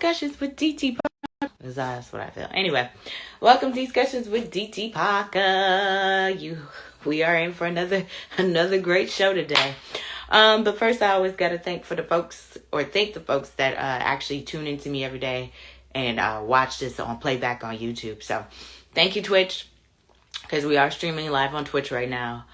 Discussions with DT Parker. That's what I feel. Anyway, welcome to Discussions with DT Parker. We are in for another great show today. But first, I always gotta thank the folks that actually tune into me every day and watch this on playback on YouTube. So, thank you, Twitch, because we are streaming live on Twitch right now.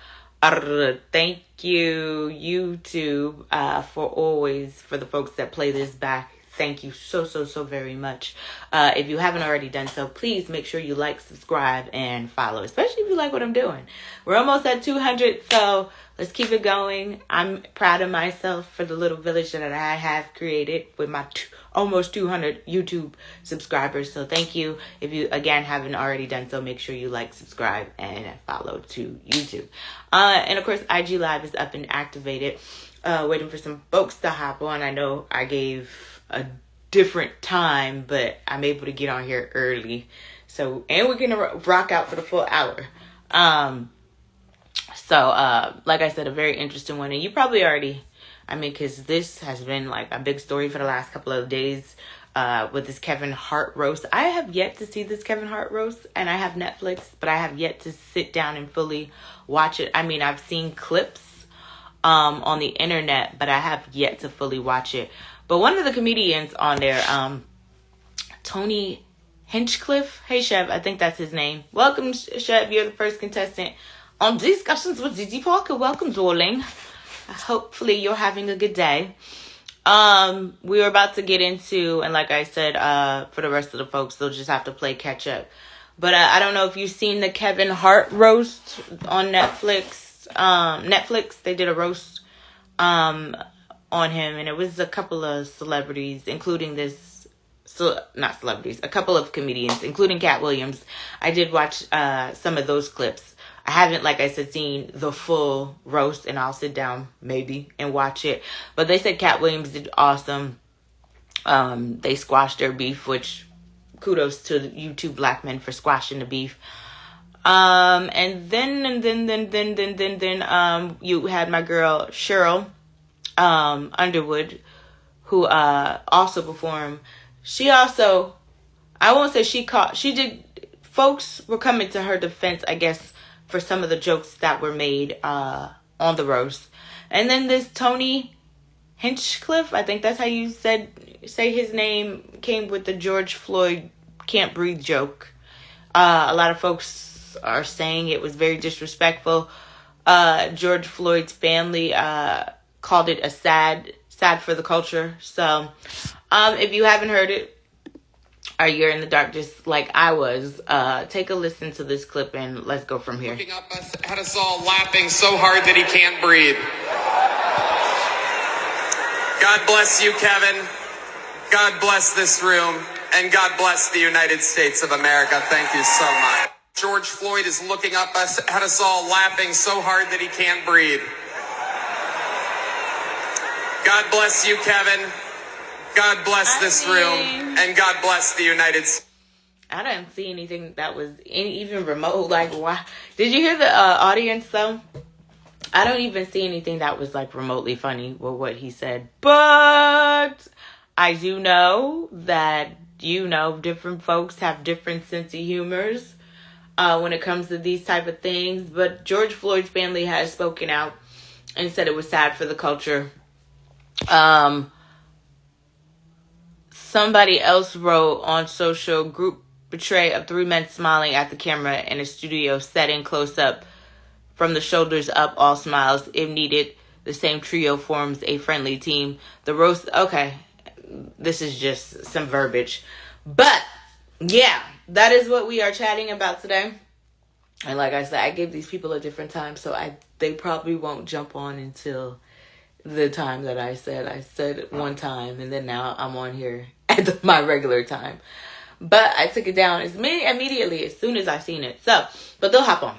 Thank you, YouTube, for the folks that play this back. Thank you so very much. If you haven't already done so, please make sure you like, subscribe, and follow, especially if you like what I'm doing. We're almost at 200, so let's keep it going. I'm proud of myself for the little village that I have created with my almost 200 YouTube subscribers. So thank you. If you, again, haven't already done so, make sure you like, subscribe, and follow to YouTube. And of course, IG Live is up and activated. Waiting for some folks to hop on. I know I gave a different time, but I'm able to get on here early. So, and we're gonna rock out for the full hour. Like I said, a very interesting one. And you probably already, because this has been like a big story for the last couple of days with this Kevin Hart roast. I have yet to see this Kevin Hart roast, and I have Netflix, but I have yet to sit down and fully watch it. I've seen clips on the internet, but I have yet to fully watch it. But one of the comedians on there, Tony Hinchcliffe. Hey, Chev, I think that's his name. Welcome, Chev. You're the first contestant on Discussions with DT Parker. Welcome, darling. Hopefully you're having a good day. We were about to get into, and like I said, for the rest of the folks, they'll just have to play catch up. But I don't know if you've seen the Kevin Hart roast on Netflix. Netflix, they did a roast on him, and it was a couple of celebrities, including a couple of comedians, including Cat Williams. I did watch some of those clips. I haven't, like I said, seen the full roast, and I'll sit down maybe and watch it. But they said Cat Williams did awesome. They squashed their beef, which kudos to you two black men for squashing the beef. And then you had my girl Cheryl Underwood, who also performed. She also, I won't say she did, folks were coming to her defense, I guess, for some of the jokes that were made on the roast. And then this Tony Hinchcliffe, I think that's how you say his name, came with the George Floyd can't breathe joke. A lot of folks are saying it was very disrespectful. George Floyd's family called it a sad for the culture. So if you haven't heard it, or you're in the dark just like I was, take a listen to this clip and let's go from here. Looking up at us all, laughing so hard that he can't breathe. God bless you, Kevin. God bless this room. And God bless the United States of America. Thank you so much. George Floyd is looking up at us all, laughing so hard that he can't breathe. God bless you, Kevin. God bless this room, and God bless the United States. I didn't see anything that was even remote. Like, why? Did you hear the audience, though? I don't even see anything that was, like, remotely funny with what he said. But I do know that, different folks have different sense of humors when it comes to these type of things. But George Floyd's family has spoken out and said it was sad for the culture. Somebody else wrote on social, group portray of three men smiling at the camera in a studio setting, close up from the shoulders up, all smiles. If needed, the same trio forms a friendly team. The roast, okay, this is just some verbiage. But, yeah, that is what we are chatting about today. And like I said, I gave these people a different time, so they probably won't jump on until the time that I said. I said one time, and then now I'm on here at my regular time. But I took it down immediately as soon as I seen it. So, but they'll hop on.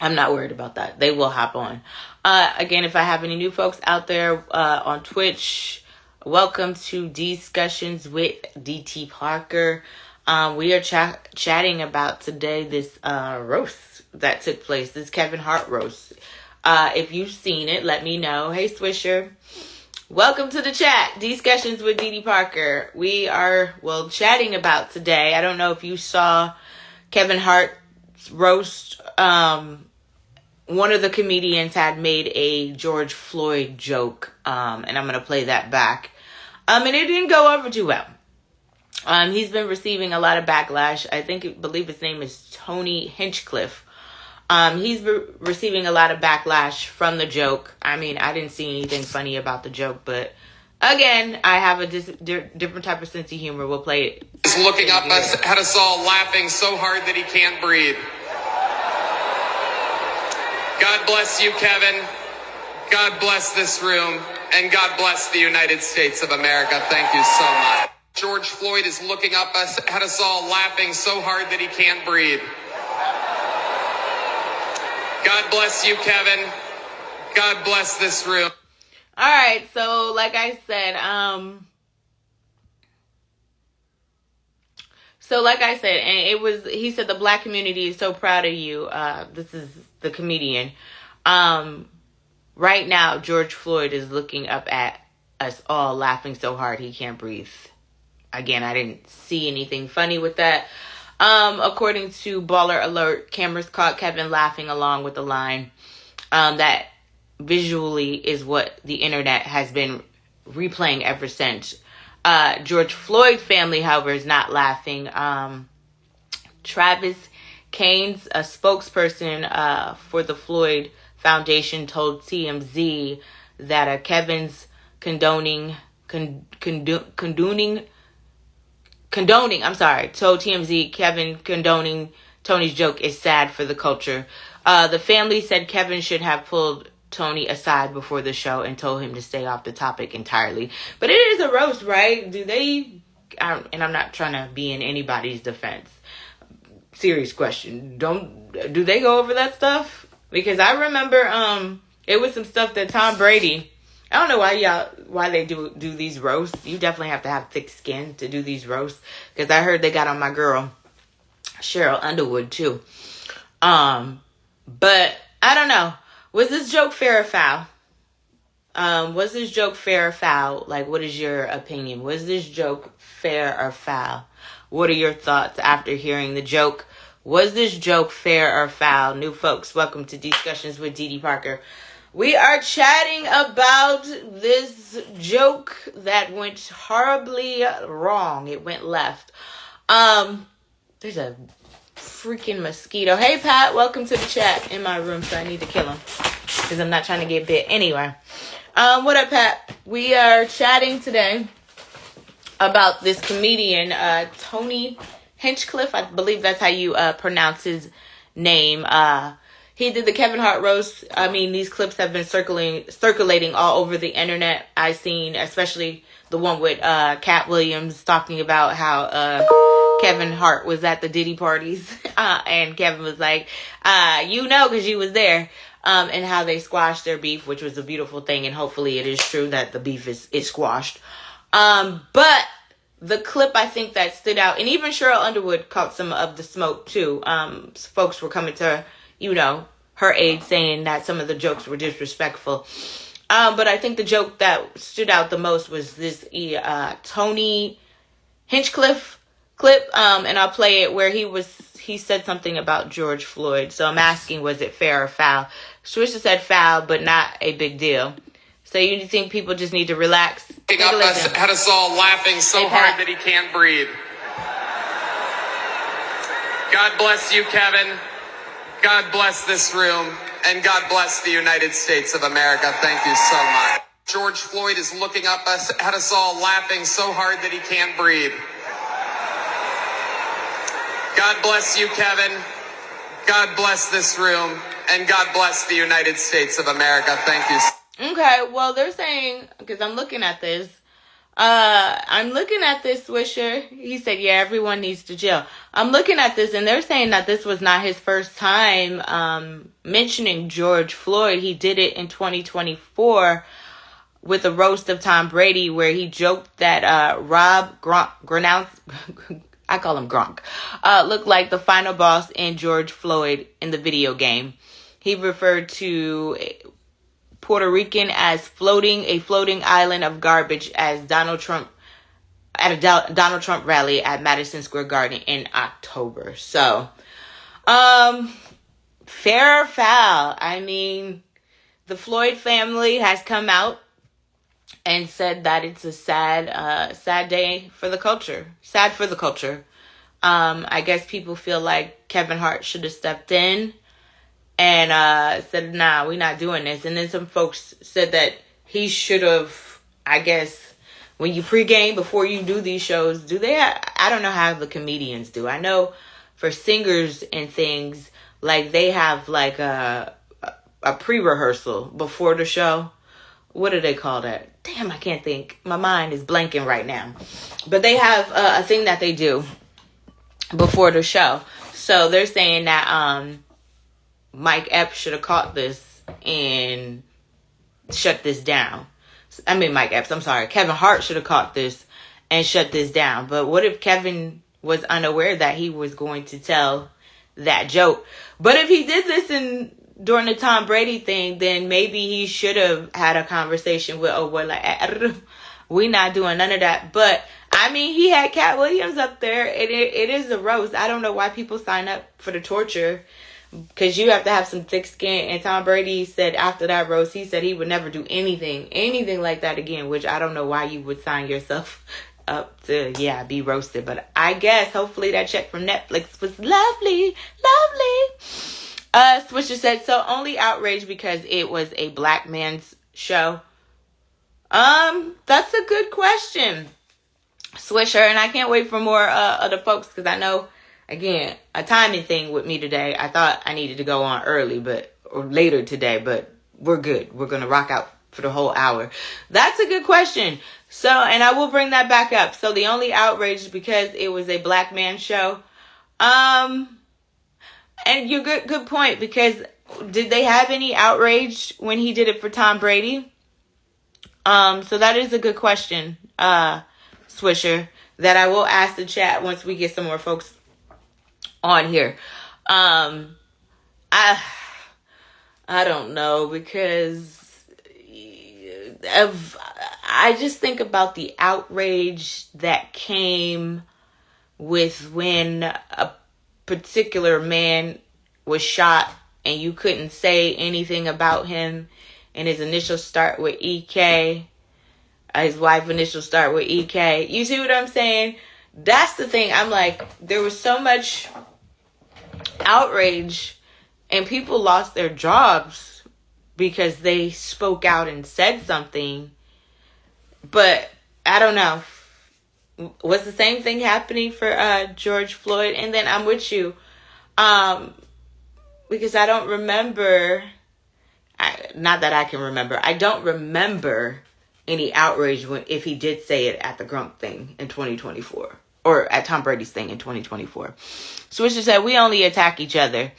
I'm not worried about that. They will hop on. Again, if I have any new folks out there on Twitch, welcome to Discussions with DT Parker. We are chatting about today this roast that took place, this Kevin Hart roast. If you've seen it, let me know. Hey, Swisher. Welcome to the chat. Discussions with Dee Dee Parker. We are, chatting about today. I don't know if you saw Kevin Hart's roast. One of the comedians had made a George Floyd joke, and I'm going to play that back. And it didn't go over too well. He's been receiving a lot of backlash. I believe his name is Tony Hinchcliffe. He's receiving a lot of backlash from the joke. I mean, I didn't see anything funny about the joke, but again, I have a different type of sense of humor. We'll play it. He's looking up at us all, laughing so hard that he can't breathe. God bless you, Kevin. God bless this room. And God bless the United States of America. Thank you so much. George Floyd is looking up at us all, laughing so hard that he can't breathe. God bless you, Kevin. God bless this room. All right, so like I said, and he said the black community is so proud of you. This is the comedian. Right now, George Floyd is looking up at us all, laughing so hard he can't breathe. Again, I didn't see anything funny with that. According to Baller Alert, cameras caught Kevin laughing along with the line. That visually is what the internet has been replaying ever since. George Floyd family, however, is not laughing. Travis Keynes, a spokesperson for the Floyd Foundation, told TMZ that Kevin's condoning Tony's joke is sad for the culture. The family said Kevin should have pulled Tony aside before the show and told him to stay off the topic entirely. But it is a roast, right? And I'm not trying to be in anybody's defense. Serious question. Do they go over that stuff? Because I remember it was some stuff that Tom Brady, I don't know why they do these roasts. You definitely have to have thick skin to do these roasts. Because I heard they got on my girl, Cheryl Underwood, too. But I don't know. Was this joke fair or foul? Was this joke fair or foul? Like, what is your opinion? Was this joke fair or foul? What are your thoughts after hearing the joke? Was this joke fair or foul? New folks, welcome to Discussions with Dee Dee Parker. We are chatting about this joke that went horribly wrong. It went left. There's a freaking mosquito. Hey, Pat, welcome to the chat in my room, so I need to kill him because I'm not trying to get bit. Anyway, what up, Pat? We are chatting today about this comedian, Tony Hinchcliffe. I believe that's how you pronounce his name. He did the Kevin Hart roast. I mean, these clips have been circulating all over the internet. I seen, especially the one with Cat Williams talking about how Kevin Hart was at the Diddy parties. And Kevin was like, because you was there. And how they squashed their beef, which was a beautiful thing. And hopefully it is true that the beef is squashed. But the clip I think that stood out, and even Cheryl Underwood caught some of the smoke too. Folks were coming to, her aid, saying that some of the jokes were disrespectful. But I think the joke that stood out the most was this Tony Hinchcliffe clip. And I'll play it where he said something about George Floyd. So I'm asking, was it fair or foul? Swisher said foul, but not a big deal. So you think people just need to relax? Had us all laughing so hard that he can't breathe. God bless you, Kevin. God bless this room. And God bless the United States of America. Thank you so much. George Floyd is looking up at us all, laughing so hard that he can't breathe. God bless you, Kevin. God bless this room. And God bless the United States of America. Thank you. Okay, well, they're saying, because I'm looking at this, Swisher. He said, yeah, everyone needs to chill. I'm looking at this, and they're saying that this was not his first time mentioning George Floyd. He did it in 2024 with a roast of Tom Brady, where he joked that Rob Gronkowski, I call him Gronk, looked like the final boss in George Floyd in the video game. He referred to Puerto Rican as a floating island of garbage as Donald Trump at a Donald Trump rally at Madison Square Garden in October. So, fair or foul? I mean, the Floyd family has come out and said that it's a sad day for the culture. Sad for the culture. I guess people feel like Kevin Hart should have stepped in and said, nah, we're not doing this. And then some folks said that he should have, I guess, when you pregame before you do these shows, I don't know how the comedians do. I know for singers and things, like they have like a pre-rehearsal before the show. What do they call that? Damn, I can't think. My mind is blanking right now. But they have a thing that they do before the show. So they're saying that Mike Epps should have caught this and shut this down. I mean, Mike Epps, I'm sorry. Kevin Hart should have caught this and shut this down. But what if Kevin was unaware that he was going to tell that joke? But if he did this during the Tom Brady thing, then maybe he should have had a conversation with, we not doing none of that. But I mean, he had Cat Williams up there. It is a roast. I don't know why people sign up for the torture, because you have to have some thick skin. And Tom Brady said after that roast, he said he would never do anything like that again, which I don't know why you would sign yourself up to, be roasted. But I guess hopefully that check from Netflix was lovely. Swisher said, so only outraged because it was a black man's show. That's a good question, Swisher, and I can't wait for more other folks, because I know, again, a timing thing with me today. I thought I needed to go on or later today, but we're good. We're going to rock out for the whole hour. That's a good question. So, and I will bring that back up. So the only outrage because it was a black man show. And you're good point, because did they have any outrage when he did it for Tom Brady? So that is a good question, Swisher, that I will ask the chat once we get some more folks on here. I don't know, because I just think about the outrage that came with when a particular man was shot and you couldn't say anything about him, and his initials start with EK. His wife initials start with EK. You see what I'm saying? That's the thing. I'm like, there was so much outrage and people lost their jobs because they spoke out and said something. But I don't know. Was the same thing happening for George Floyd? And then I'm with you. Because I don't remember. Not that I can remember. I don't remember any outrage if he did say it at the Grump thing in 2024. Or at Tom Brady's thing in 2024. Swisher said, we only attack each other.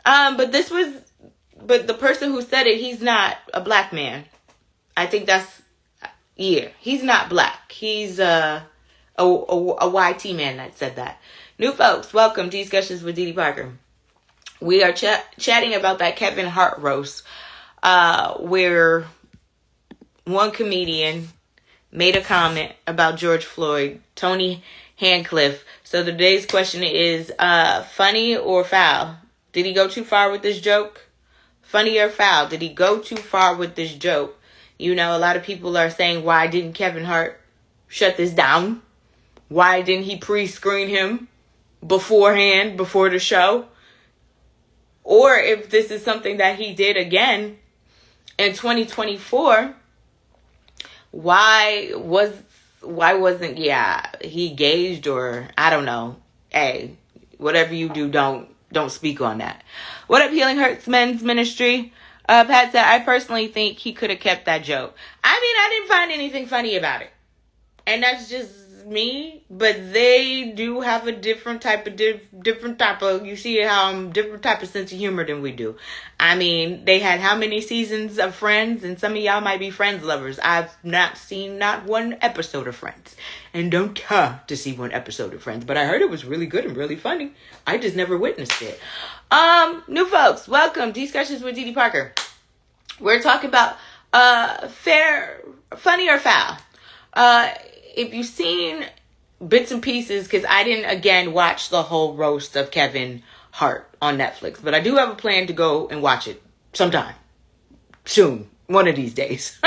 But the person who said it, he's not a black man. I think he's not black. He's a YT man that said that. New folks, welcome to Discussions with Dee Parker. We are chatting about that Kevin Hart roast, where one comedian made a comment about George Floyd, Tony Hinchcliffe. So today's question is, funny or foul? Did he go too far with this joke? Funny or foul? Did he go too far with this joke? You know, a lot of people are saying, why didn't Kevin Hart shut this down? Why didn't he pre-screen him beforehand, before the show? Or if this is something that he did again in 2024, why wasn't he gauged, or I don't know. Hey, whatever you do, don't speak on that. What up, Healing Hurts Men's Ministry? Pat said, I personally think he could have kept that joke. I mean, I didn't find anything funny about it. And that's just me, but they do have a different type of you see how different type of sense of humor than we do. I mean, they had how many seasons of Friends, and some of y'all might be Friends lovers. I've not seen not one episode of Friends, and don't care to see one episode of Friends, but I heard it was really good and really funny. I just never witnessed it. New folks, welcome to Discussions with Dee Parker. we're talking about funny or foul. If you've seen bits and pieces, because I didn't, again, watch the whole roast of Kevin Hart on Netflix, but I do have a plan to go and watch it sometime soon, one of these days.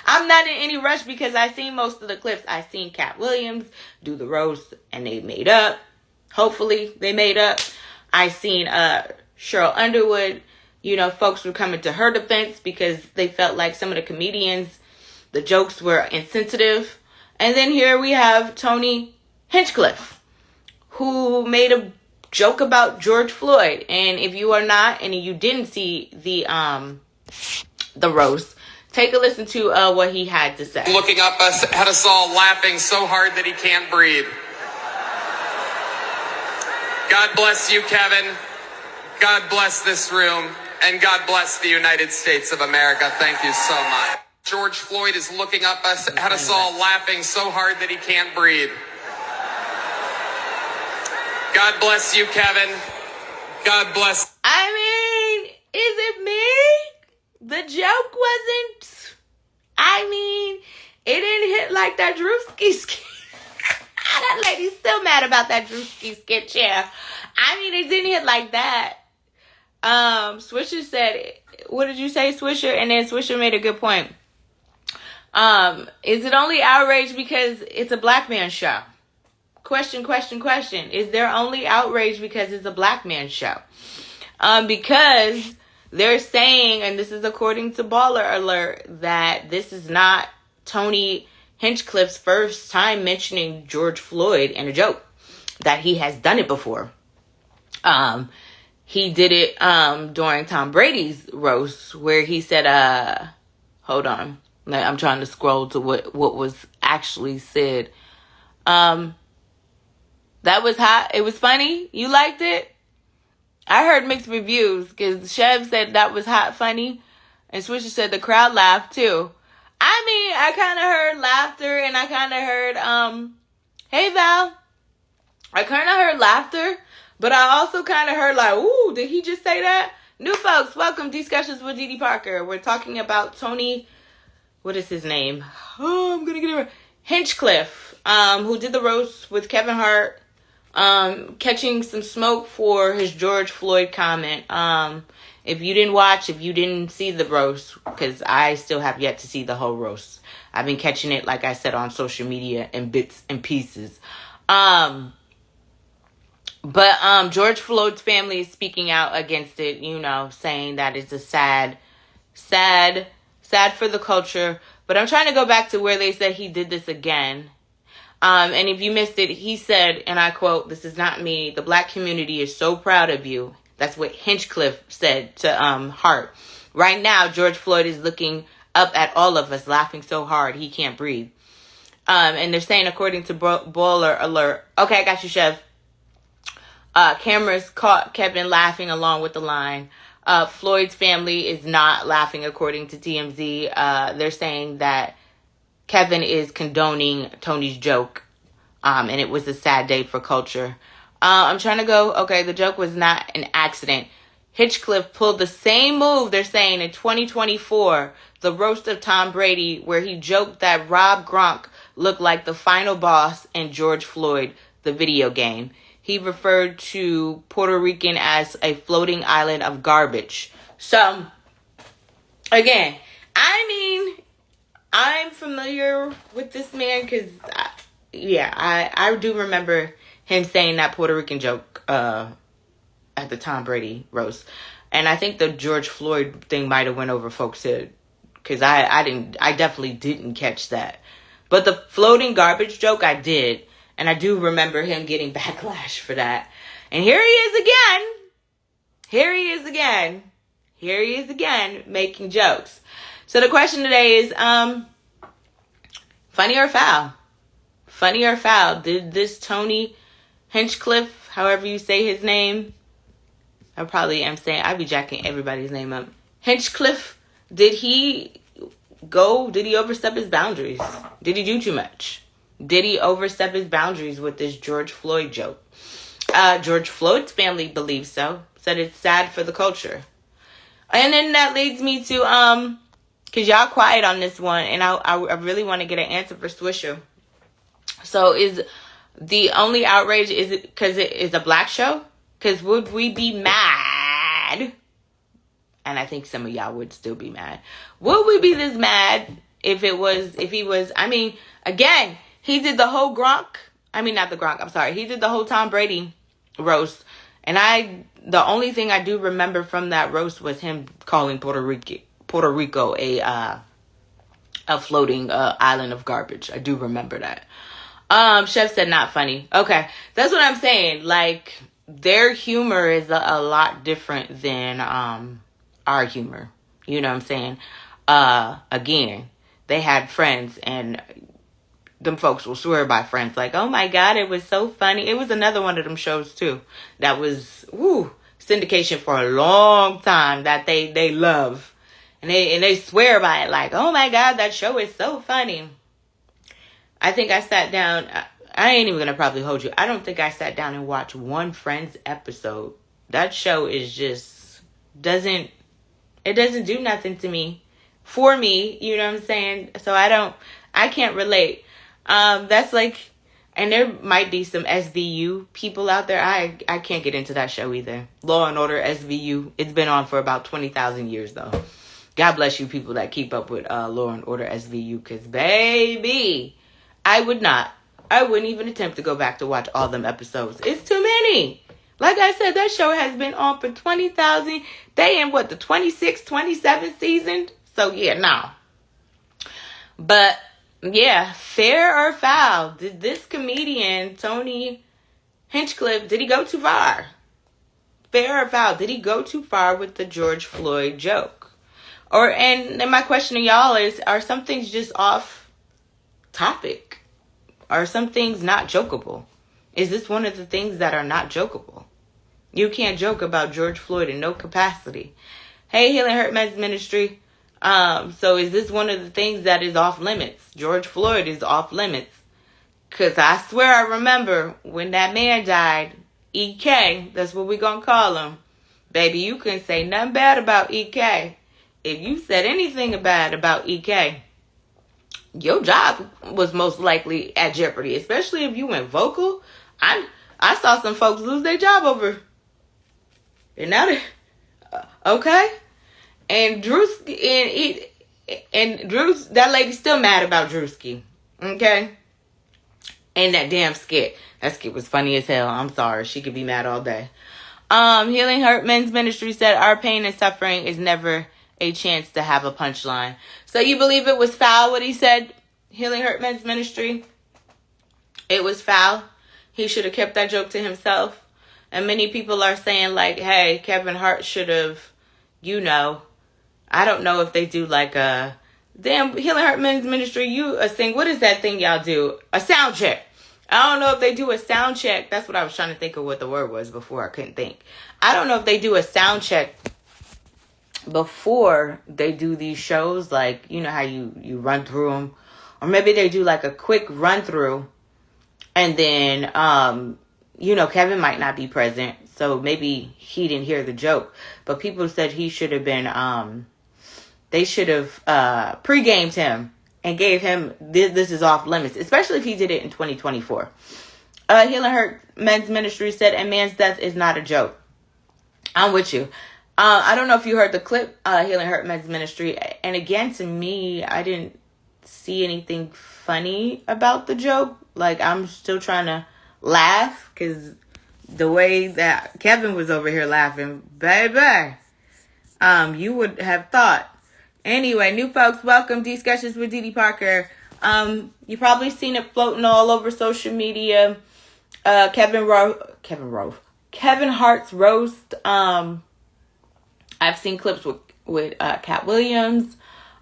I'm not in any rush because I've seen most of the clips. I've seen Cat Williams do the roast and they made up. Hopefully they made up. I've seen Cheryl Underwood. You know, folks were coming to her defense because they felt like some of the comedians, the jokes were insensitive. And then here we have Tony Hinchcliffe, who made a joke about George Floyd. And if you are not, and you didn't see the roast, take a listen to what he had to say. Looking up at us all, laughing so hard that he can't breathe. God bless you, Kevin. God bless this room. And God bless the United States of America. Thank you so much. George Floyd is looking up at us all, laughing so hard that he can't breathe. God bless you, Kevin. God bless. I mean, is it me? The joke wasn't. I mean, it didn't hit like that Drewski skit. That lady's still mad about that Drewski skit, yeah. I mean, it didn't hit like that. Swisher said, what did you say, Swisher? And then Swisher made a good point. Is it only outrage because it's a black man show? Question. Is there only outrage because it's a black man show? Because they're saying, and this is according to Baller Alert, that this is not Tony Hinchcliffe's first time mentioning George Floyd in a joke, that he has done it before. He did it during Tom Brady's roast, where he said, hold on, I'm trying to scroll to what was actually said. That was hot. It was funny. You liked it? I heard mixed reviews because Chev said that was hot, funny, and Swisher said the crowd laughed too. I mean, I kind of heard laughter, and I kind of heard, hey Val, I kind of heard laughter, but I also kind of heard like, ooh, did he just say that? New folks, welcome Discussions with Dee Parker. We're talking about Tony, what is his name? Oh, I'm gonna get it right. Hinchcliffe, who did the roast with Kevin Hart, catching some smoke for his George Floyd comment. If you didn't watch, if you didn't see the roast, because I still have yet to see the whole roast. I've been catching it, like I said, on social media in bits and pieces. But George Floyd's family is speaking out against it, you know, saying that it's a sad for the culture. But I'm trying to go back to where they said he did this again. And if you missed it, he said, and I quote, "This is not me. The black community is so proud of you." That's what Hinchcliffe said to Hart. Right now, George Floyd is looking up at all of us, laughing so hard he can't breathe. And they're saying, according to Baller Alert, okay, I got you, Chev. Cameras caught Kevin laughing along with the line. Floyd's family is not laughing, according to TMZ. They're saying that Kevin is condoning Tony's joke, and it was a sad day for culture. I'm trying to go, okay, the joke was not an accident. Hinchcliffe pulled the same move, they're saying, in 2024, the roast of Tom Brady, where he joked that Rob Gronk looked like the final boss in George Floyd, the video game. He referred to Puerto Rican as a floating island of garbage. So, again, I mean, I'm familiar with this man because, I do remember him saying that Puerto Rican joke at the Tom Brady roast. And I think the George Floyd thing might have went over folks' head because I definitely didn't catch that. But the floating garbage joke, I did. And I do remember him getting backlash for that. And here he is again, making jokes. So the question today is, funny or foul? Funny or foul? Did this Tony Hinchcliffe, however you say his name, I'd be jacking everybody's name up. Hinchcliffe, did he overstep his boundaries? Did he do too much? Did he overstep his boundaries with this George Floyd joke? George Floyd's family believes so. Said it's sad for the culture. And then that leads me to Because y'all quiet on this one, and I really want to get an answer for Swisher. So is the only outrage, is it because it is a black show? Because would we be mad? And I think some of y'all would still be mad. Would we be this mad if he was, I mean, again, he did the whole he did the whole Tom Brady roast. And the only thing I do remember from that roast was him calling Puerto Rico a floating island of garbage. I do remember that. Chef said not funny. Okay. That's what I'm saying. Like, their humor is a lot different than our humor. You know what I'm saying? Again, they had Friends, and them folks will swear by Friends. Like, oh my God, it was so funny. It was another one of them shows too that was syndication for a long time that they love. And they swear by it. Like, oh my God, that show is so funny. I think I sat down. I ain't even going to probably hold you. I don't think I sat down and watched one Friends episode. That show is just doesn't do nothing to me. For me, you know what I'm saying? So I can't relate. That's like, and there might be some SVU people out there. I can't get into that show either. Law and Order SVU. It's been on for about 20,000 years though. God bless you people that keep up with Law and Order SVU, because baby, I wouldn't even attempt to go back to watch all them episodes. It's too many. Like I said, that show has been on for 20,000. They in the 26th, 27th season? So yeah, no. But yeah, fair or foul? Did this comedian, Tony Hinchcliffe, did he go too far? Fair or foul? Did he go too far with the George Floyd joke? And my question to y'all is, are some things just off topic? Are some things not jokeable? Is this one of the things that are not jokeable? You can't joke about George Floyd in no capacity. Hey, Healing Hurt Men's Ministry. So is this one of the things that is off limits? George Floyd is off limits. Because I swear I remember when that man died, EK, that's what we gonna call him. Baby, you couldn't say nothing bad about EK. If you said anything bad about EK, your job was most likely at jeopardy, especially if you went vocal. I saw some folks lose their job over. And now they okay. And Drewski and Drew's, that lady's still mad about Drewski. Okay? And that damn skit. That skit was funny as hell. I'm sorry. She could be mad all day. Healing Hurt Men's Ministry said our pain and suffering is never a chance to have a punchline. So you believe it was foul what he said? Healing Hurt Men's Ministry? It was foul. He should have kept that joke to himself. And many people are saying like, hey, Kevin Hart should have, I don't know if they do like a damn Healing Hurt Men's Ministry. What is that thing y'all do? A sound check. I don't know if they do a sound check. That's what I was trying to think of what the word was before. I couldn't think. I don't know if they do a sound check before they do these shows. Like, you know how you run through them. Or maybe they do like a quick run through. And then, Kevin might not be present. So maybe he didn't hear the joke. But people said he should have been, they should have pre-gamed him and gave him, this is off limits. Especially if he did it in 2024. Healing Hurt Men's Ministry said, a man's death is not a joke. I'm with you. I don't know if you heard the clip, Healing Hurt Men's Ministry. And again, to me, I didn't see anything funny about the joke. Like, I'm still trying to laugh because the way that Kevin was over here laughing, baby, you would have thought. Anyway, new folks, welcome Discussions with Dee Dee Parker. You probably seen it floating all over social media. Kevin Hart's roast. I've seen clips with Cat Williams.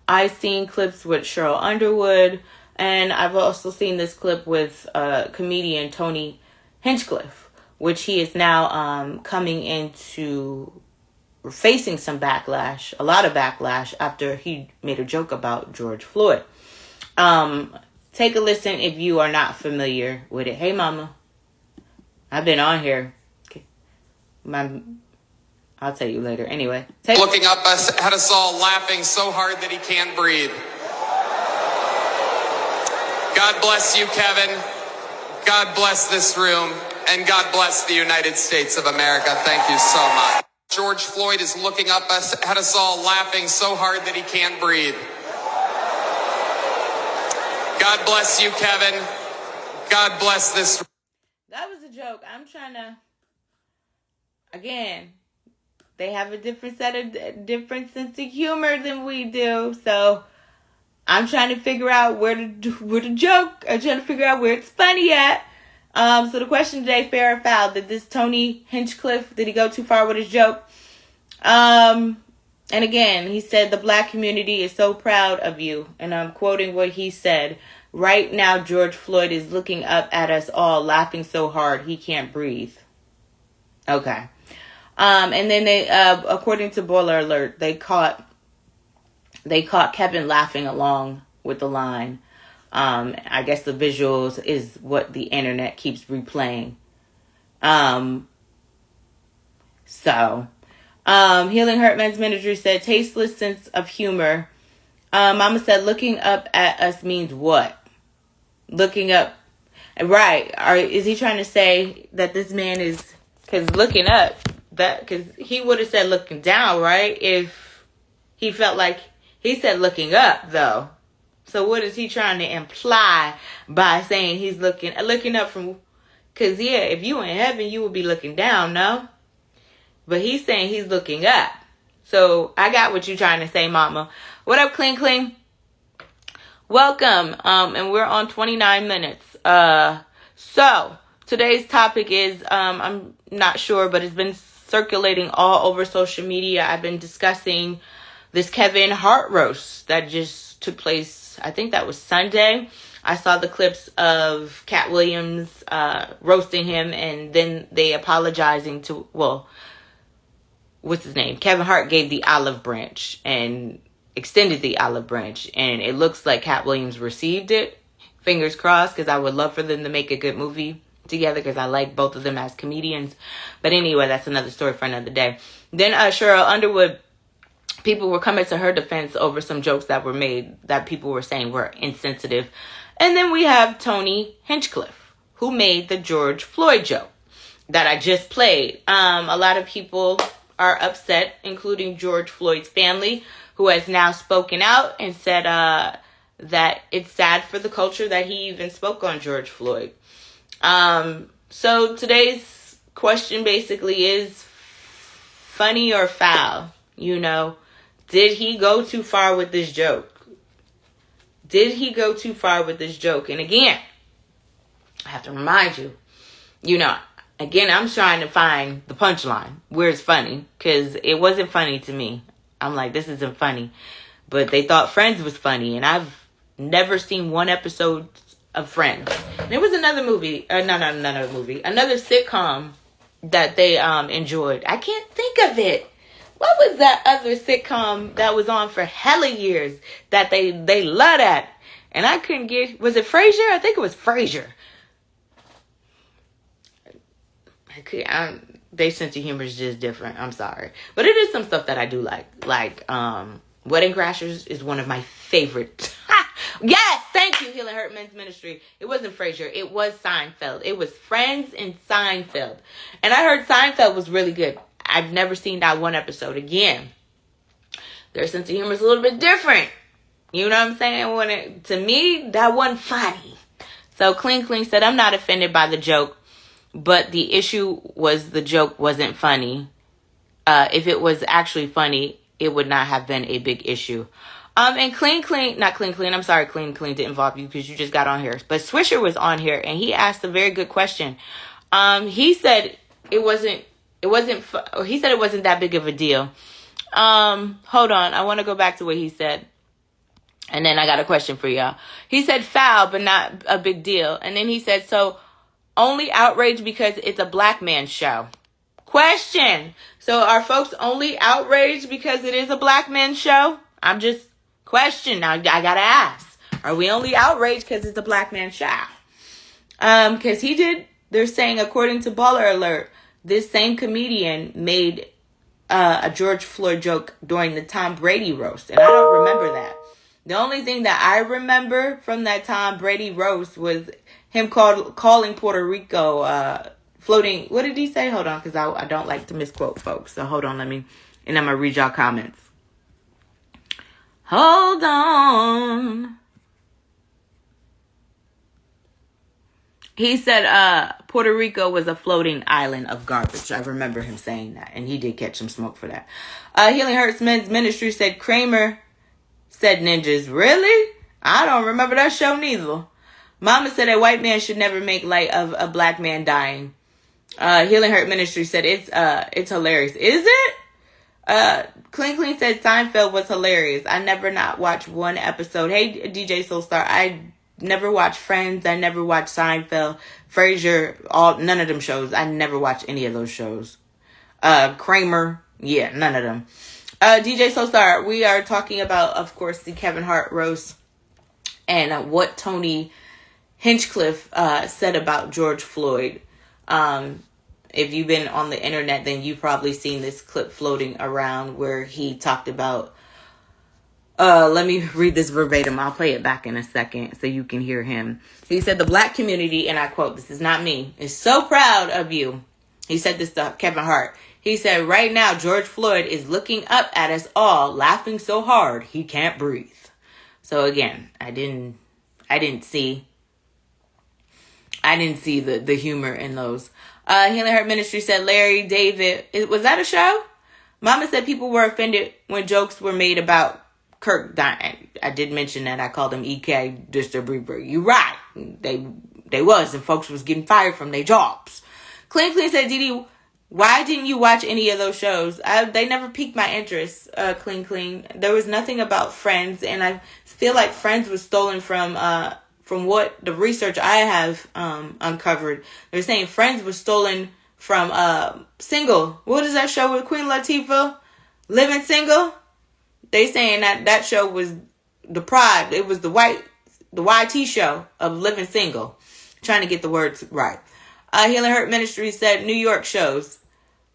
I've seen clips with Cheryl Underwood. And I've also seen this clip with comedian Tony Hinchcliffe, which he is now coming into facing some backlash, a lot of backlash, after he made a joke about George Floyd. Take a listen if you are not familiar with it. Hey, mama. I've been on here. I'll tell you later. Anyway. Looking up at us all, laughing so hard that he can't breathe. God bless you, Kevin. God bless this room. And God bless the United States of America. Thank you so much. George Floyd is looking up at us all, laughing so hard that he can't breathe. God bless you, Kevin. God bless this. That was a joke. I'm trying to... Again, they have a different sense of humor than we do. So I'm trying to figure out where the joke. I'm trying to figure out where it's funny at. So the question today, fair or foul, did this Tony Hinchcliffe, did he go too far with his joke? And again, he said, the black community is so proud of you. And I'm quoting what he said. Right now, George Floyd is looking up at us all, laughing so hard he can't breathe. Okay. And then they, according to Boiler Alert, they caught Kevin laughing along with the line. I guess the visuals is what the internet keeps replaying. Healing Hurt Men's Ministry said, tasteless sense of humor. Mama said, looking up at us means what? Looking up, right? Is he trying to say that this man is, because looking up, because he would have said looking down, right? If he felt like, he said looking up, though. So what is he trying to imply by saying he's looking up from... Because, yeah, if you in heaven, you would be looking down, no? But he's saying he's looking up. So I got what you're trying to say, mama. What up, Clean Clean? Welcome. And we're on 29 minutes. So today's topic is, I'm not sure, but it's been circulating all over social media. I've been discussing this Kevin Hart roast that just took place. I think that was Sunday. I saw the clips of Cat Williams roasting him, and then they apologizing to, well, what's his name? Kevin Hart gave the olive branch and extended the olive branch, and it looks like Cat Williams received it. Fingers crossed, because I would love for them to make a good movie together, because I like both of them as comedians. But anyway, that's another story for another day. Then Cheryl Underwood, people were coming to her defense over some jokes that were made that people were saying were insensitive. And then we have Tony Hinchcliffe, who made the George Floyd joke that I just played. A lot of people are upset, including George Floyd's family, who has now spoken out and said that it's sad for the culture that he even spoke on George Floyd. So today's question basically is funny or foul, you know? Did he go too far with this joke? Did he go too far with this joke? And again, I have to remind you, you know, again, I'm trying to find the punchline where it's funny, because it wasn't funny to me. I'm like, this isn't funny. But they thought Friends was funny, and I've never seen one episode of Friends. There was another movie, another sitcom that they enjoyed. I can't think of it. What was that other sitcom that was on for hella years that they loved at? And I couldn't get... Was it Frasier? I think it was Frasier. Their sense of humor is just different. I'm sorry. But it is some stuff that I do like. Like, Wedding Crashers is one of my favorites. Yes! Thank you, Healing Hurt Men's Ministry. It wasn't Frasier. It was Seinfeld. It was Friends and Seinfeld. And I heard Seinfeld was really good. I've never seen that one episode. Again, their sense of humor is a little bit different. You know what I'm saying? To me, that wasn't funny. So Clean Clean said, I'm not offended by the joke, but the issue was the joke wasn't funny. If it was actually funny, it would not have been a big issue. And Clean Clean didn't involve you because you just got on here. But Swisher was on here, and he asked a very good question. He said it wasn't that big of a deal. Hold on. I want to go back to what he said. And then I got a question for y'all. He said foul, but not a big deal. And then he said, so only outraged because it's a black man's show. Question. So are folks only outraged because it is a black man's show? I'm just question. Now I gotta ask. Are we only outraged because it's a black man's show? Because they're saying, according to Baller Alert, this same comedian made a George Floyd joke during the Tom Brady roast, and I don't remember that. The only thing that I remember from that Tom Brady roast was him calling Puerto Rico floating. What did he say? Hold on, because I don't like to misquote folks. So hold on, and I'm gonna read y'all comments. Hold on. He said Puerto Rico was a floating island of garbage. I remember him saying that, and he did catch some smoke for that. Healing Hurts Men's Ministry said Kramer said ninjas. Really? I don't remember that show neither. Mama said a white man should never make light of a black man dying. Healing Hurt Ministry said it's hilarious. Is it? Clean said Seinfeld was hilarious. I never not watched one episode. Hey, DJ Soulstar, I never watched Friends. I never watched Seinfeld, Frasier, none of them shows. I never watched any of those shows. Kramer, yeah, none of them. DJ Soulstar, we are talking about, of course, the Kevin Hart roast and what Tony Hinchcliffe said about George Floyd. If you've been on the internet, then you've probably seen this clip floating around where he talked about, let me read this verbatim. I'll play it back in a second so you can hear him. He said, the black community, and I quote, this is not me, is so proud of you. He said this to Kevin Hart. He said, right now, George Floyd is looking up at us all, laughing so hard he can't breathe. So again, I didn't see the humor in those. Healing Heart Ministry said Larry David. Was that a show? Mama said people were offended when jokes were made about Kirk dying. I did mention that. I called him EK Distributor. You right. They was, and folks was getting fired from their jobs. Clean said, Didi, why didn't you watch any of those shows? They never piqued my interest. Clean. There was nothing about Friends, and I feel like Friends was stolen from what the research I have uncovered. They're saying Friends was stolen from Single. What is that show with Queen Latifah? Living Single? They saying that show was deprived. It was the YT show of Living Single. Trying to get the words right. Healing Hurt Ministry said New York shows.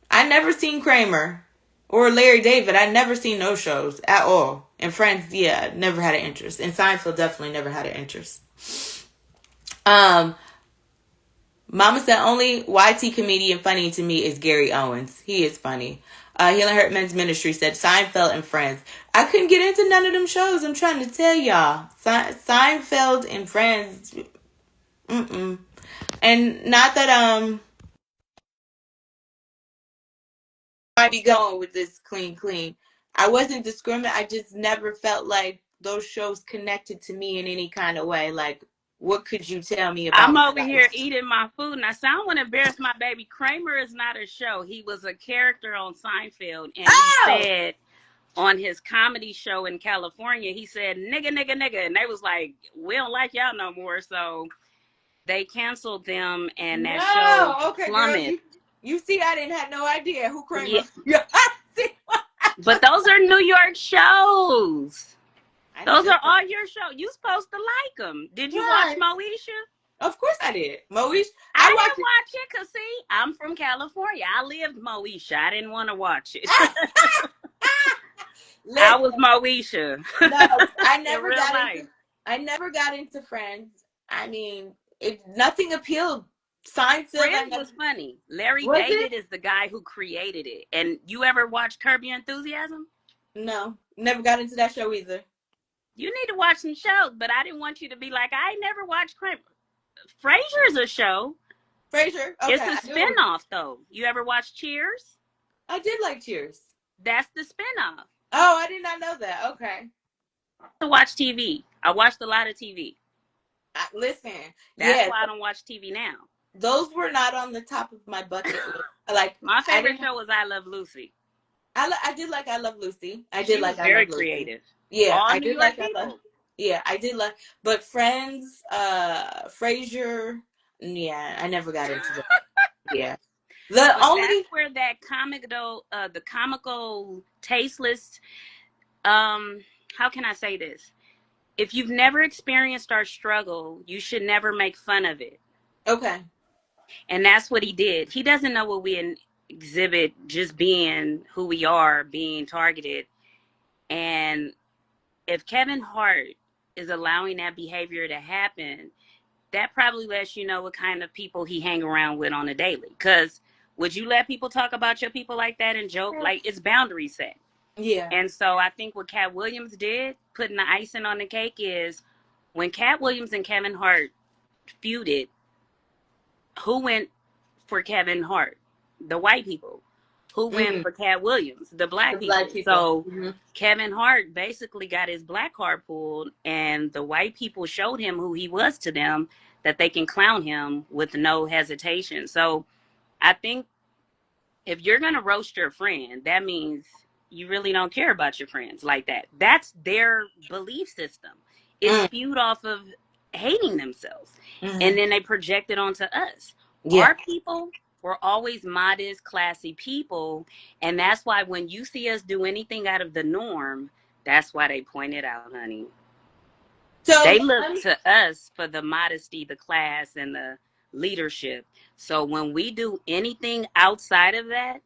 I never seen Kramer or Larry David. I never seen those shows at all. And Friends, yeah, never had an interest. And Seinfeld definitely never had an interest. Mama said only YT comedian funny to me is Gary Owens. He is funny. Healing Hurt Men's Ministry said Seinfeld and Friends. I couldn't get into none of them shows. I'm trying to tell y'all. Seinfeld and Friends. And not that I be going with this clean. I wasn't discriminating. I just never felt like those shows connected to me in any kind of way. Like, what could you tell me about? I'm over here eating my food, and I don't want to embarrass my baby. Kramer is not a show. He was a character on Seinfeld, and he said on his comedy show in California, he said, nigga. And they was like, we don't like y'all no more. So they canceled them, and that show plummeted. Girl, you see, I didn't have no idea who Kramer was. But those are New York shows. Those are all your shows. You supposed to like them. Did you watch Moesha? Of course I did. Moesha. I didn't watch it because, see, I'm from California. I lived Moesha. I didn't want to watch it. I was Moesha. No, I never got into Friends. I mean, nothing appealed. Friends was funny. Larry David is the guy who created it. And you ever watch Curb Your Enthusiasm? No, never got into that show either. You need to watch some shows, but I didn't want you to be like, I never watched Kramer. Frasier's a show. Frasier? Okay. It's a spinoff, though. You ever watch Cheers? I did like Cheers. That's the spinoff. Oh, I did not know that. Okay. To watch TV. I watched a lot of TV. Listen. That's why I don't watch TV now. Those were not on the top of my bucket list. Like, my favorite show was I Love Lucy. I did like I Love Lucy. She was very creative. Yeah, all I New did York like people. I did like, but Friends, Frasier, yeah, I never got into that. Yeah, that's where that the comical, tasteless. How can I say this? If you've never experienced our struggle, you should never make fun of it. Okay. And that's what he did. He doesn't know what we exhibit just being who we are, being targeted. And if Kevin Hart is allowing that behavior to happen, that probably lets you know what kind of people he hang around with on a daily. Because would you let people talk about your people like that and joke? Like, it's boundary set. Yeah. And so I think what Cat Williams did, putting the icing on the cake, is when Cat Williams and Kevin Hart feuded, who went for Kevin Hart? The white people. Who went for Cat Williams? The black The black people. people. So Kevin Hart basically got his black card pulled, and the white people showed him who he was to them, that they can clown him with no hesitation. So I think if you're going to roast your friend, that means you really don't care about your friends like that. That's their belief system. It's spewed off of hating themselves. And then they project it onto us. Yeah. Our people were always modest, classy people. And that's why when you see us do anything out of the norm, that's why they point it out, honey. So they look to us for the modesty, the class, and the leadership. So when we do anything outside of that,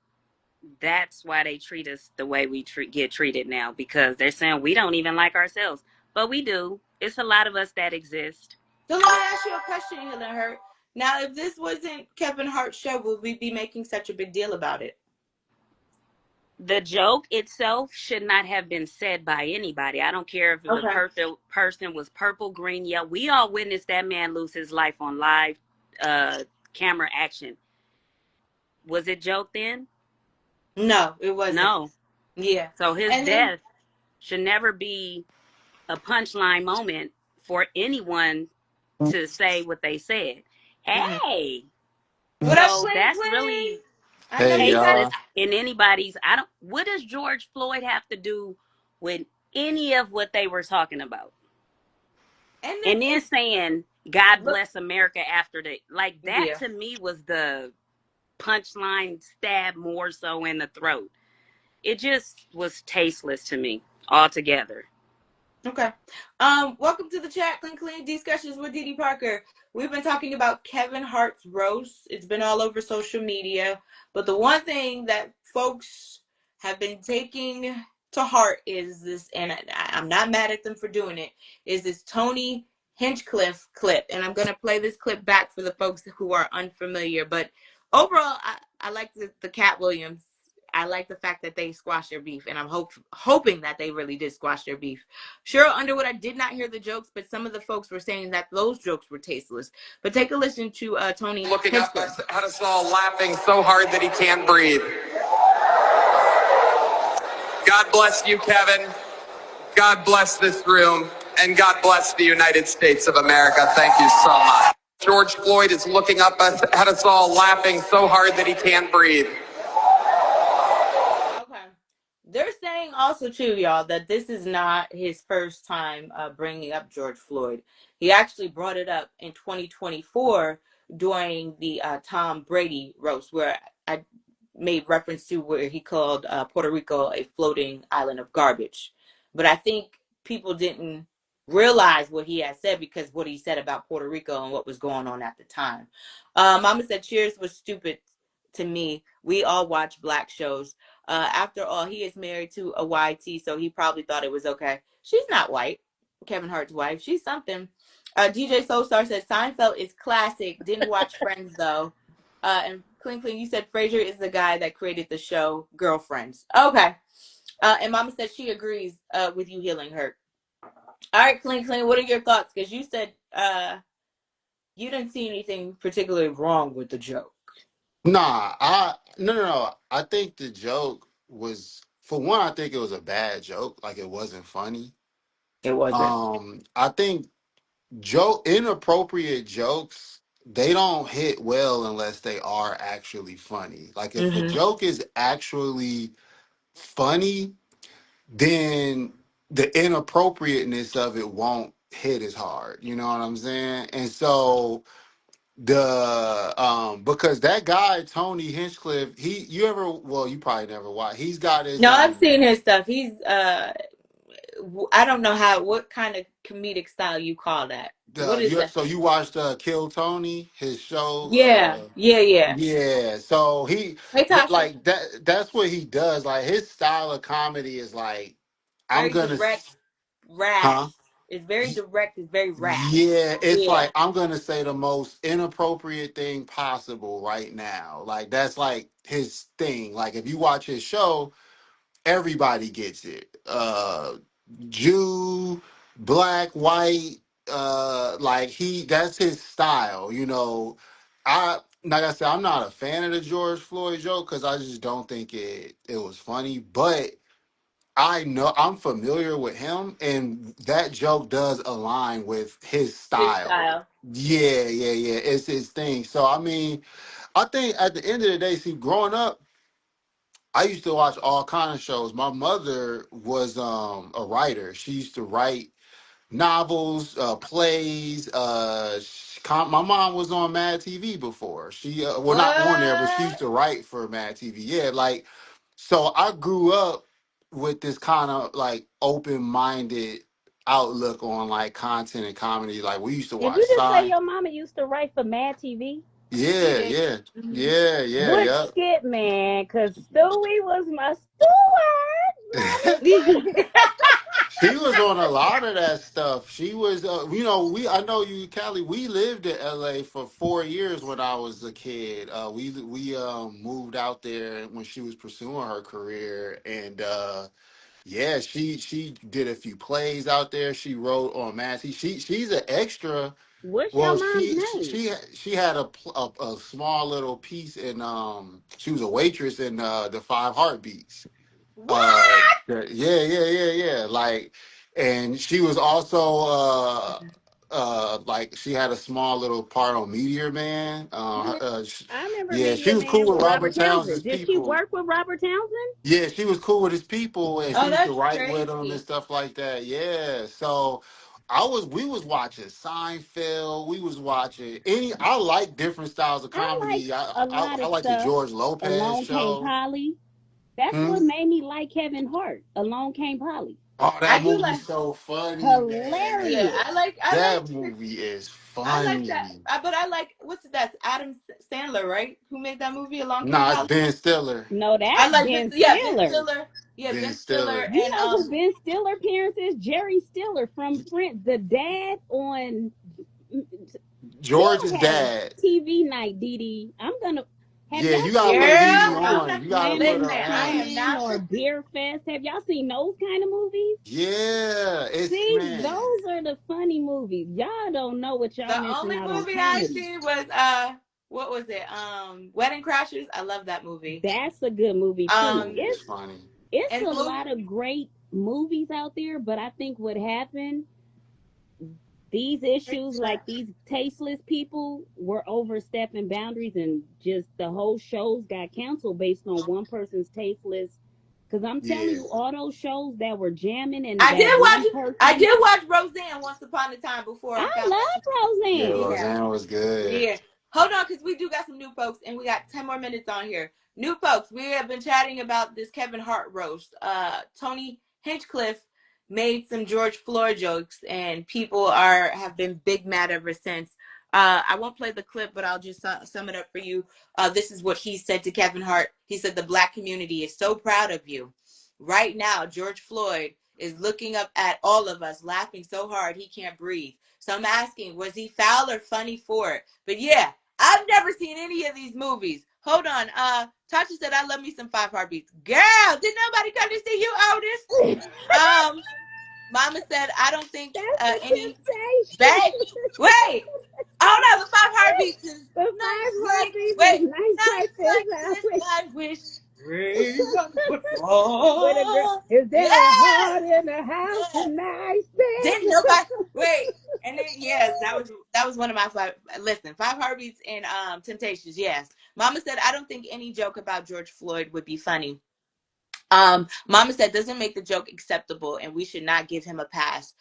that's why they treat us the way we get treated now, because they're saying we don't even like ourselves. But we do. It's a lot of us that exist. So let me ask you a question, Helen Hurt. Now, if this wasn't Kevin Hart's show, would we be making such a big deal about it? The joke itself should not have been said by anybody. I don't care if the person was purple, green, yellow. We all witnessed that man lose his life on live camera action. Was it joke then? No, it wasn't. No. Yeah. So his death should never be a punchline moment for anyone to say what they said. Hey. What up, So that's really Hey, in anybody's. What does George Floyd have to do with any of what they were talking about? And then saying God bless America after that, like that to me was the punchline stab more so in the throat. It just was tasteless to me altogether. Okay. Welcome to the chat, Clean Discussions with Didi Parker. We've been talking about Kevin Hart's roast. It's been all over social media. But the one thing that folks have been taking to heart is this, and I'm not mad at them for doing it, is this Tony Hinchcliffe clip. And I'm going to play this clip back for the folks who are unfamiliar. But overall, I like the Cat Williams. I like the fact that they squashed their beef, and I'm hoping that they really did squash their beef. Cheryl Underwood, I did not hear the jokes, but some of the folks were saying that those jokes were tasteless. But take a listen to Tony. Looking up at us all, laughing so hard that he can't breathe. God bless you, Kevin. God bless this room. And God bless the United States of America. Thank you so much. George Floyd is looking up at us all, laughing so hard that he can't breathe. They're saying also, too, y'all, that this is not his first time bringing up George Floyd. He actually brought it up in 2024 during the Tom Brady roast, where I made reference to where he called Puerto Rico a floating island of garbage. But I think people didn't realize what he had said because what he said about Puerto Rico and what was going on at the time. Mama said Cheers was stupid to me. We all watch black shows. After all, he is married to a YT, so he probably thought it was okay. She's not white. Kevin Hart's wife. She's something. DJ Soulstar said Seinfeld is classic. Didn't watch Friends though. And Clean, you said Frasier is the guy that created the show Girlfriends. Okay. And Mama said she agrees with you, Healing Hurt. All right, Clean. What are your thoughts? Because you said you didn't see anything particularly wrong with the joke. Nah, no. I think the joke was, for one, I think it was a bad joke. Like, it wasn't funny. It wasn't. I think inappropriate jokes, they don't hit well unless they are actually funny. Like, if a joke is actually funny, then the inappropriateness of it won't hit as hard. You know what I'm saying? And so because that guy Tony Hinchcliffe, you probably never watched. He's got his No, I've seen his stuff. He's I don't know what kind of comedic style you call that. What is that? So you watched Kill Tony, his Yeah, show. yeah, yeah. Yeah, so Hey, Tasha. like that's what he does. Like his style of comedy is like I'm Very gonna direct, huh? rash. It's very direct. It's very rash. Yeah, it's Yeah. like I'm gonna say the most inappropriate thing possible right now. Like that's like his thing. Like if you watch his show, everybody gets it. Jew, black, white, like that's his style, you know. I like I said, I'm not a fan of the George Floyd joke because I just don't think it was funny, but I know I'm familiar with him, and that joke does align with his His style. style. Yeah, yeah, yeah. It's his thing. So I mean, I think at the end of the day, see, growing up, I used to watch all kind of shows. My mother was a writer. She used to write novels, plays. My mom was on Mad TV before. She well, not on there, but she used What? to write for Mad TV. Yeah, like so I grew up with this kind of like open minded outlook on like content and comedy. Like we used to Did watch you just say Sign. your mama used to write for Mad TV? She Yeah, did. yeah, Mhm. yeah, yeah, What yeah. skit, man? Cause Stewie was my steward. She was on a lot of that stuff. She was, you know, I know you, Callie. We lived in LA for 4 years when I was a kid. We moved out there when she was pursuing her career, and yeah, she did a few plays out there. She wrote on Massey. She's an extra. What's your Well, mom's name? she had a small little piece in she was a waitress in the Five Heartbeats. What? Yeah, yeah, yeah, yeah. Like, and she was also like she had a small little part on Meteor Man. I remember Yeah, she Media was Man cool with with Robert Robert Townsend. Townsend's Did she people. work with Robert Townsend? Yeah, she was cool with his people, and she Oh, used to that's write with them and crazy. stuff like that. Yeah, so we was watching Seinfeld. We was watching any. I like different styles of I like comedy. a lot I of like the stuff. George Lopez Along Came show. Polly. That's Hmm? what made me like Kevin Hart. Along Came Polly. Oh, I that do like. movie's so funny, Yeah, man. Hilarious. I That like. movie is I like that. funny. But I like what's that? Adam Sandler, right? Who made that movie? Along Came Nah, it's Polly. Ben Stiller. No, I that's like Ben. Ben Yeah, Ben Stiller. Stiller. Yeah, Ben Ben Stiller Stiller. You and know who Ben Stiller parents is? Jerry Stiller from Friends, the dad on. We George's don't have dad. TV night, Dee Dee. I'm gonna. Have Yeah, y'all you gotta seen put Dee girl. Dee like I'm on. not. You gotta put Planet Listen, her I on. am Train not. or Beer Fest? Have y'all seen those kind of movies? Yeah, it's See, man. those are the funny movies. Y'all don't know what y'all The missing only out on movie I comedy. seen was what was it? Wedding Crashers. I love that movie. That's a good movie That too. Um, movie is funny. It's and a movie. lot of great movies out there, but I think what happened, these issues, like these tasteless people were overstepping boundaries, and just the whole shows got canceled based on one person's tasteless. Because I'm telling Yeah. you, all those shows that were jamming and I did that one watch. I person, did watch Roseanne once upon a time before I I found out she. love Yeah, Roseanne. Yeah. Roseanne was good. Yeah. Hold on, because we do got some new folks, and we got 10 more minutes on here. New folks, we have been chatting about this Kevin Hart roast. Tony Hinchcliffe made some George Floyd jokes, and people have been big mad ever since. I won't play the clip, but I'll just sum it up for you. This is what he said to Kevin Hart. He said, "The black community is so proud of you. Right now, George Floyd is looking up at all of us, laughing so hard he can't breathe. So I'm asking, was he foul or funny for it? But yeah, I've never seen any of these movies. Hold on. Tasha said, I love me some Five Heartbeats. Girl, did nobody come to see you, Otis? Um, Mama said, I don't think That's the any temptation. bag. Wait. Oh no, the Five Heartbeats is The nice five like heartbeats is wait, nights like nights this. like I this wish I wish rain would fall. Is Yeah, there a heart in the house yeah. tonight, Didn't baby? nobody wait? And then yes, that was one of my five. Listen, Five Heartbeats and Temptations. Yes, Mama said I don't think any joke about George Floyd would be funny. Mama said doesn't make the joke acceptable, and we should not give him a pass.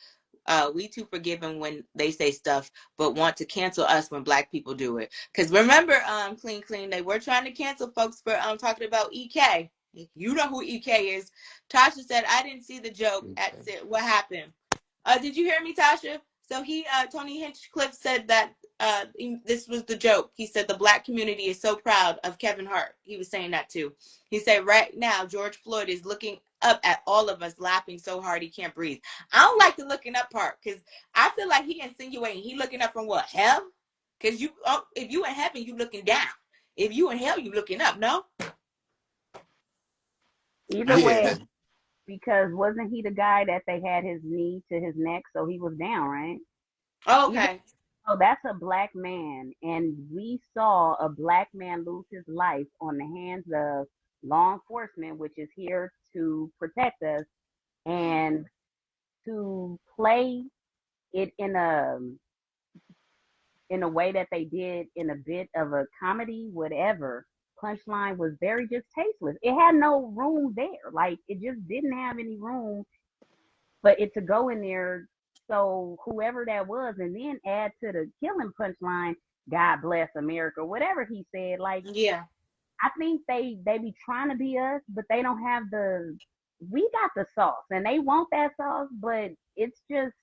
We too forgiving when they say stuff, but want to cancel us when black people do it. Because remember, Clean, they were trying to cancel folks for talking about EK. You know who EK is. Tasha said, I didn't see the joke at what happened. Did you hear me, Tasha? So Tony Hinchcliffe said that this was the joke. He said the black community is so proud of Kevin Hart. He was saying that too. He said right now George Floyd is looking up at all of us, laughing so hard he can't breathe. I don't like the looking up part because I feel like he insinuating he looking up from what, hell? Because if you in heaven, you looking down. If you in hell, you looking up. No. Either way, Yeah, because wasn't he the guy that they had his knee to his neck, so he was down, right? Oh, Either okay. so that's a black man, and we saw a black man lose his life on the hands of law enforcement, which is here to protect us, and to play it in a way that they did in a bit of a comedy, whatever. Punchline was very just tasteless. It had no room there. Like it just didn't have any room for it to go in there. So whoever that was, and then add to the killing punchline, God bless America, whatever he said. Like Yeah. I think they be trying to be us, but they don't have the. We got the sauce, and they want that sauce, but it's just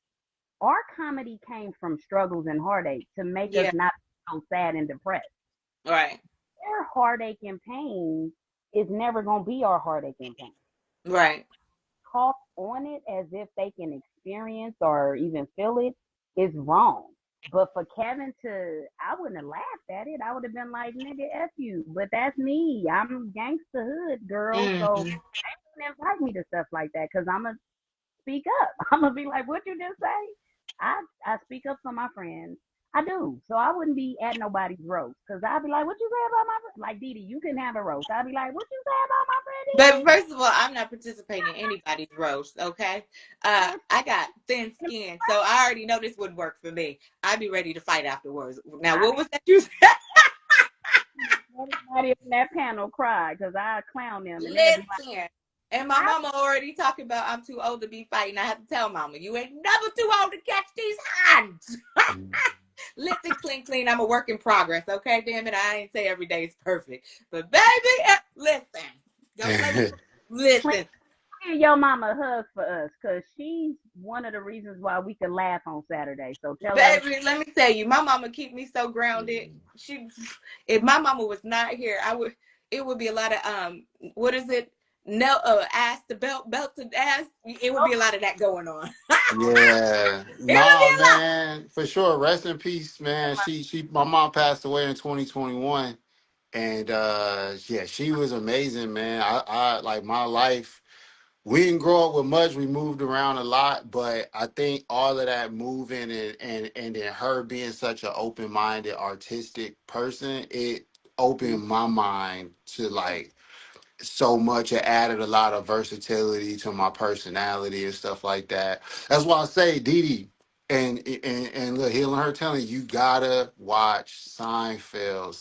our comedy came from struggles and heartache to make us Yeah. not so sad and depressed. Right. Their heartache and pain is never gonna be our heartache and pain. Right. Talk on it as if they can experience or even feel it is wrong. But for Kevin to, I wouldn't have laughed at it. I would have been like, nigga, F you. But that's me. I'm gangsta hood girl. So Mm-hmm. they wouldn't invite me to stuff like that because I'm a speak up. I'm gonna be like, what you just say? I speak up for my friends. I do. So I wouldn't be at nobody's roast because I'd be like, what you say about my friend? Like Didi, you can have a roast. I'd be like, what you say about my friend But Didi? first of all, I'm not participating in anybody's roast, okay? What I got thin skin, so I already know this wouldn't work for me. I'd be ready to fight afterwards. Now, I what was that you said? everybody on that panel cried because I clown them and they'd be like, Listen. And my I mama already talking about I'm too old to be fighting. I have to tell mama, you ain't never too old to catch these hands. Listen, clean. I'm a work in progress, okay? Damn it, I ain't say every day is perfect. But baby, listen. Don't let me Clint, listen. give your mama a hug for us because she's one of the reasons why we could laugh on Saturday. So tell her Baby, let me tell you, my mama keep me so grounded. She, if my mama was not here, it would be a lot of what is it? No, ass to belt to ass. It would be a lot of that going on. yeah. It would Nah, be a lot. man, for sure. Rest in peace, man. My mom passed away in 2021, and yeah, she was amazing, man. I like my life. We didn't grow up with much. We moved around a lot, but I think all of that moving and then her being such an open minded, artistic person, it opened my mind to like so much. It added a lot of versatility to my personality and stuff like that. That's why I say, Dee Dee, and look, healing her telling you gotta watch Seinfeld,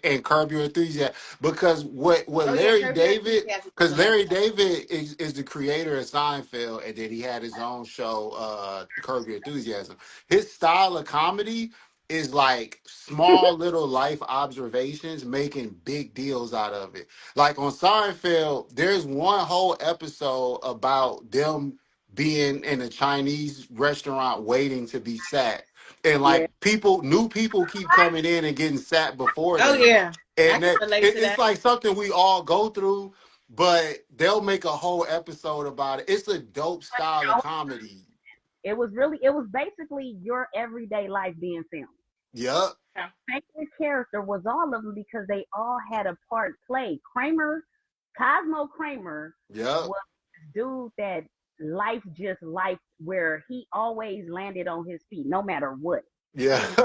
and Curb Your Enthusiasm, because what Oh yeah, Larry Curb Your David, Enthusiasm is because Larry hilarious. David is the creator of Seinfeld, and then he had his own show, Curb Your Enthusiasm. His style of comedy is like small little life observations making big deals out of it. Like on Seinfeld, there's one whole episode about them being in a Chinese restaurant waiting to be sat. And yeah. like new people keep coming in and getting sat before Oh them. yeah, I And can relate to it's that. like something we all go through, but they'll make a whole episode about it. It's a dope style of comedy. It was basically your everyday life being filmed. Yup. Yeah. Favorite character was all of them because they all had a part played. Cosmo Kramer Yup. was this dude that life where he always landed on his feet no matter what. Yeah. And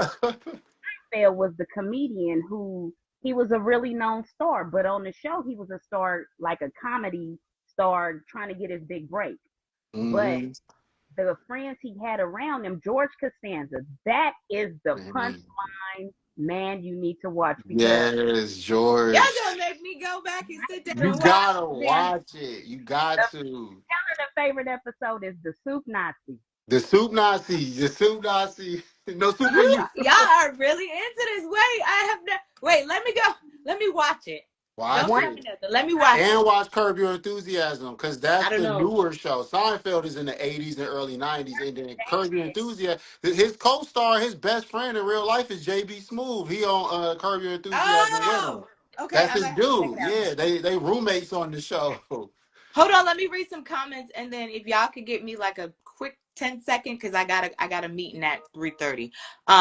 Phil was the comedian who he was a really known star, but on the show he was a star like a comedy star trying to get his big break. But hmm the friends he had around him, George Costanza, that is the punchline man you need to watch because Yes, Y'all George. gonna make me go back and sit down You and watch gotta them. watch it. You got to. the favorite episode is the soup Nazi. The soup Nazi. The soup Nazi. No soup for You you. y'all are really into this. Wait, I have no. Wait, let me go. Let me watch it. Watch Don't One, tell me it. nothing. Let me watch And it. watch Curb Your Enthusiasm, because I that's don't the know. newer show. Seinfeld is in the 80s and early 90s, and then Curb Your Enthusiasm. His co-star, his best friend in real life is JB Smoove. He on Curb Your Enthusiasm with him. Oh, okay. That's I his might have to check dude. it out. Yeah, they roommates on the show. Hold on, let me read some comments, and then if y'all could get me like a quick 10 second, because I got a meeting at 3:30.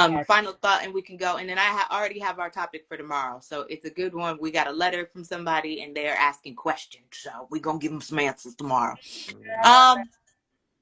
yes. Final thought, and we can go. And then already have our topic for tomorrow, so it's a good one. We got a letter from somebody, and they're asking questions, so we're gonna give them some answers tomorrow. Um,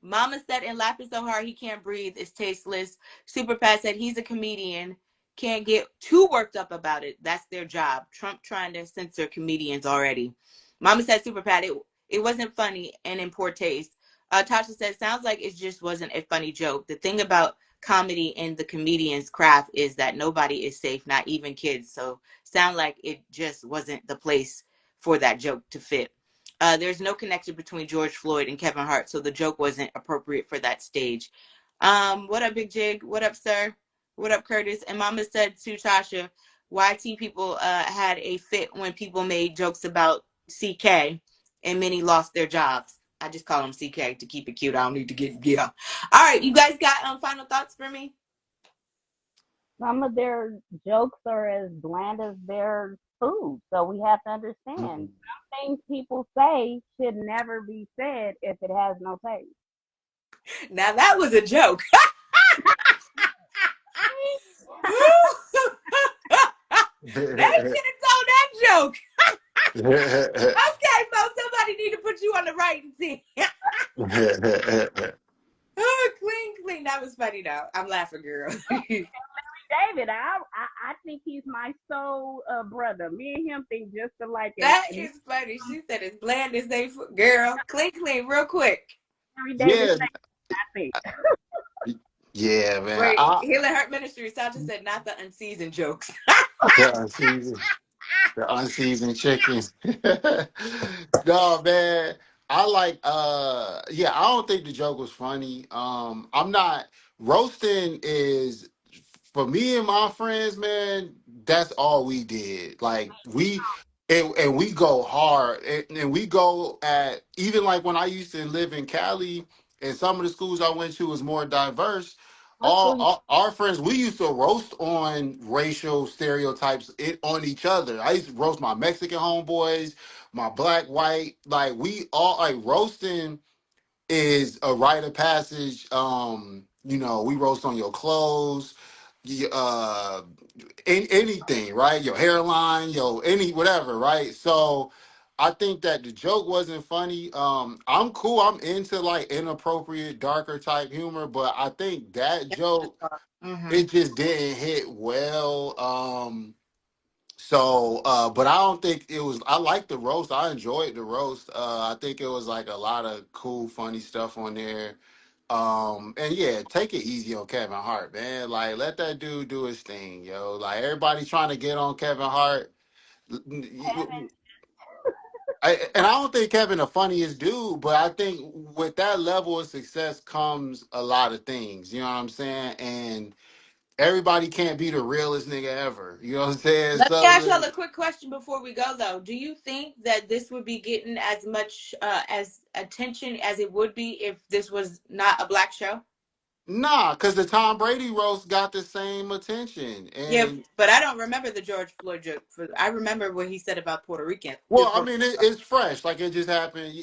Mama said, and laughing so hard he can't breathe. It's tasteless. Super Pat said he's a comedian. Can't get too worked up about it. That's their job. Trump trying to censor comedians already. Mama said, Super Pat, it wasn't funny and in poor taste. Tasha said, sounds like it just wasn't a funny joke. The thing about comedy and the comedian's craft is that nobody is safe, not even kids. So sound like it just wasn't the place for that joke to fit. There's no connection between George Floyd and Kevin Hart, so the joke wasn't appropriate for that stage. What up, Big Jig? What up, sir? What up, Curtis? And Mama said to Tasha, YT people had a fit when people made jokes about CK, and many lost their jobs. I just call him CK to keep it cute. I don't need to get yeah. All right, you guys got final thoughts for me? Some of their jokes are as bland as their food. So we have to understand Mhm. some things people say should never be said if it has no taste. Now that was a joke. They should have told that joke. Okay, folks, somebody need to put you on the writing team. Oh, clean. That was funny though. I'm laughing, girl. David, I think he's my soul brother. Me and him think just alike, That and is funny. She said as bland as they girl. Clean, real quick. every David Yeah, say I think. yeah, man. Wait, Healing Heart Ministry, Sasha said not the unseasoned jokes. The unseasoned, the unseasoned chicken. No, man. I like yeah, I don't think the joke was funny. I'm not roasting is for me and my friends, man, that's all we did. Like and we go hard and we go at even like when I used to live in Cali and some of the schools I went to was more diverse. What school you? All our friends, we used to roast on racial stereotypes on each other. I used to roast my Mexican homeboys, my black, white, like we all like roasting is a rite of passage. We roast on your clothes, uh, anything, right? Your hairline, your any whatever, right? So I think that the joke wasn't funny. I'm cool. I'm into like inappropriate, darker type humor, but I think that joke Mm-hmm. it just didn't hit well. But I don't think it was. I liked the roast. I enjoyed the roast. I think it was like a lot of cool, funny stuff on there. And yeah, take it easy on Kevin Hart, man. Like, let that dude do his thing, yo. Like, everybody trying to get on Kevin Hart. And I don't think Kevin the funniest dude, but I think with that level of success comes a lot of things. You know what I'm saying? And everybody can't be the realest nigga ever. You know what I'm saying? Let me ask So y'all a quick question before we go, though. Do you think that this would be getting as much as attention as it would be if this was not a black show? nah, because the Tom Brady roast got the same attention. Yeah, And but I don't remember the George Floyd joke. I remember what he said about Puerto Rican. well, I mean, it's fresh. Like it just happened,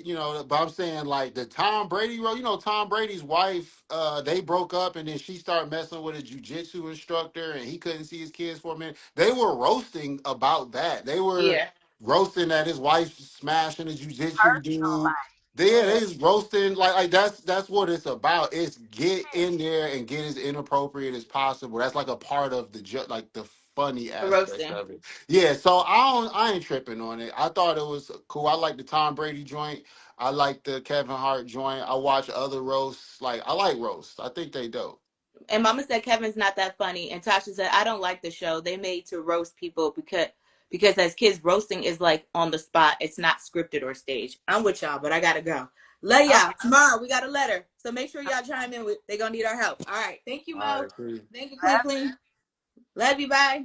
but I'm saying like the Tom Brady roast, Tom Brady's wife, they broke up and then she started messing with a jujitsu instructor and he couldn't see his kids for a minute. They were roasting about that. They were Yeah. roasting that his wife smashing a jujitsu Personal dude. life. They Yeah. was roasting like that's what it's about. It's get in there and get as inappropriate as possible. That's like a part of like the funny The aspect roasting. of it. Yeah, so I ain't tripping on it. I thought it was cool. I like the Tom Brady joint. I like the Kevin Hart joint. I watch other roasts. Like I like roasts. I think they dope. And Mama said Kevin's not that funny. And Tasha said, I don't like the show. They made to roast people because as kids, roasting is like on the spot. It's not scripted or staged. I'm with y'all, but I gotta go. Love Okay. y'all. Tomorrow we got a letter. So make sure y'all chime in. They're gonna need our help. All right. Thank you, All Mo. right, cool. Thank you, Clean. Love you. Bye.